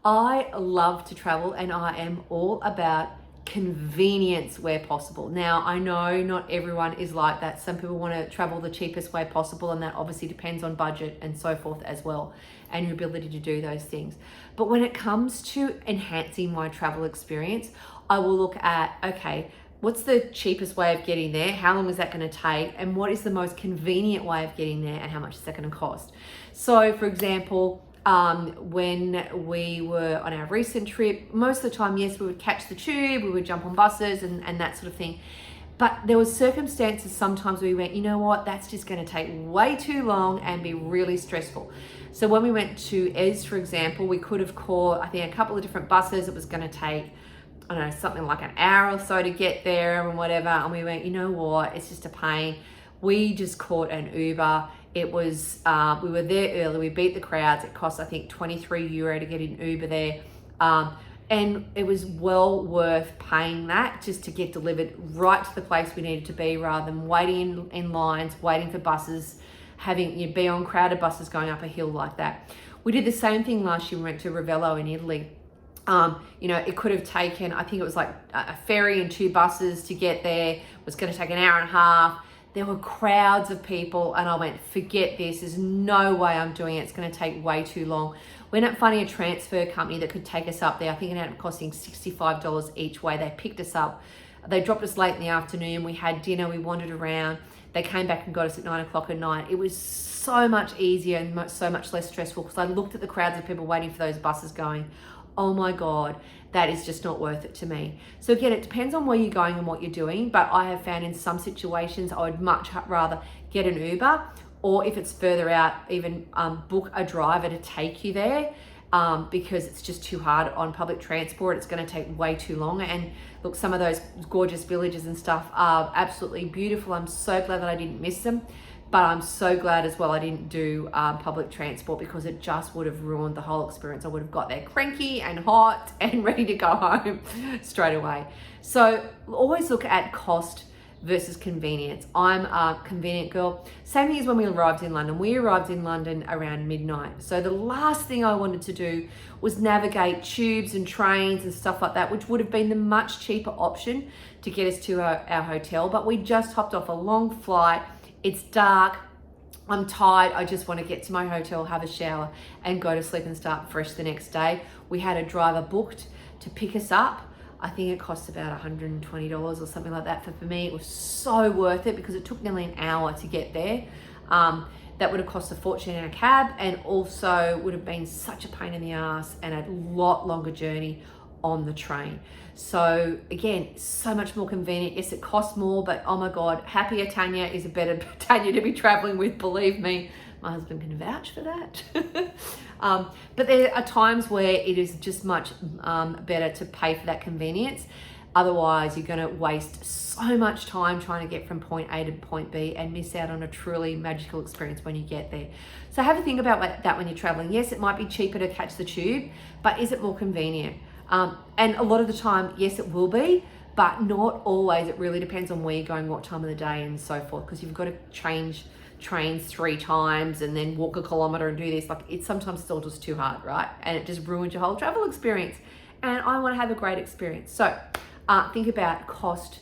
I love to travel and I am all about convenience where possible. Now, I know not everyone is like that. Some people want to travel the cheapest way possible, and that obviously depends on budget and so forth as well, and your ability to do those things. But when it comes to enhancing my travel experience, I will look at, okay, what's the cheapest way of getting there? How long is that going to take? And what is the most convenient way of getting there? And how much is that going to cost? So, for example, when we were on our recent trip, most of the time, yes, we would catch the tube, we would jump on buses and that sort of thing. But there was circumstances sometimes where we went, you know what, that's just going to take way too long and be really stressful. So when we went to Ez, for example, we could have caught, I think, a couple of different buses. It was going to take, I don't know, something like an hour or so to get there and whatever. And we went, you know what, it's just a pain. We just caught an Uber. It was, we were there early, we beat the crowds. It cost, I think, €23 to get an Uber there. And it was well worth paying that just to get delivered right to the place we needed to be, rather than waiting in lines, waiting for buses, having you be on crowded buses going up a hill like that. We did the same thing last year. We went to Ravello in Italy. It could have taken, I think it was like a ferry and 2 buses to get there. It was going to take an hour and a half. There were crowds of people, and I went, forget this. There's no way I'm doing it. It's going to take way too long. We ended up finding a transfer company that could take us up there. I think it ended up costing $65 each way. They picked us up. They dropped us late in the afternoon. We had dinner. We wandered around. They came back and got us at 9 o'clock at night. It was so much easier and so much less stressful, because I looked at the crowds of people waiting for those buses going, oh my God, that is just not worth it to me. So again, it depends on where you're going and what you're doing, but I have found in some situations I would much rather get an Uber, or if it's further out, even book a driver to take you there, because it's just too hard on public transport. It's going to take way too long. And look, some of those gorgeous villages and stuff are absolutely beautiful. I'm so glad that I didn't miss them. But I'm so glad as well I didn't do public transport, because it just would have ruined the whole experience. I would have got there cranky and hot and ready to go home straight away. So always look at cost versus convenience. I'm a convenient girl. Same thing as when we arrived in London. We arrived in London around midnight. So the last thing I wanted to do was navigate tubes and trains and stuff like that, which would have been the much cheaper option to get us to our hotel. But we just hopped off a long flight. It's dark, I'm tired, I just want to get to my hotel, have a shower and go to sleep and start fresh the next day. We had a driver booked to pick us up. I think it cost about $120 or something like that. For me, it was so worth it, because it took nearly an hour to get there. That would have cost a fortune in a cab, and also would have been such a pain in the ass and a lot longer journey on the train. So again, so much more convenient. Yes, it costs more, but oh my God, happier Tanya is a better Tanya to be traveling with, believe me. My husband can vouch for that. But there are times where it is just much better to pay for that convenience. Otherwise, you're going to waste so much time trying to get from point A to point B and miss out on a truly magical experience when you get there. So have a think about that when you're traveling. Yes, it might be cheaper to catch the tube, but is it more convenient? And a lot of the time, yes, it will be, but not always. It really depends on where you're going, what time of the day and so forth, because you've got to change trains 3 times and then walk a kilometer and do this. Like, it's sometimes still just too hard, right? And it just ruins your whole travel experience. And I want to have a great experience. So think about cost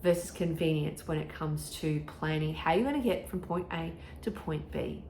versus convenience when it comes to planning how you're going to get from point A to point B.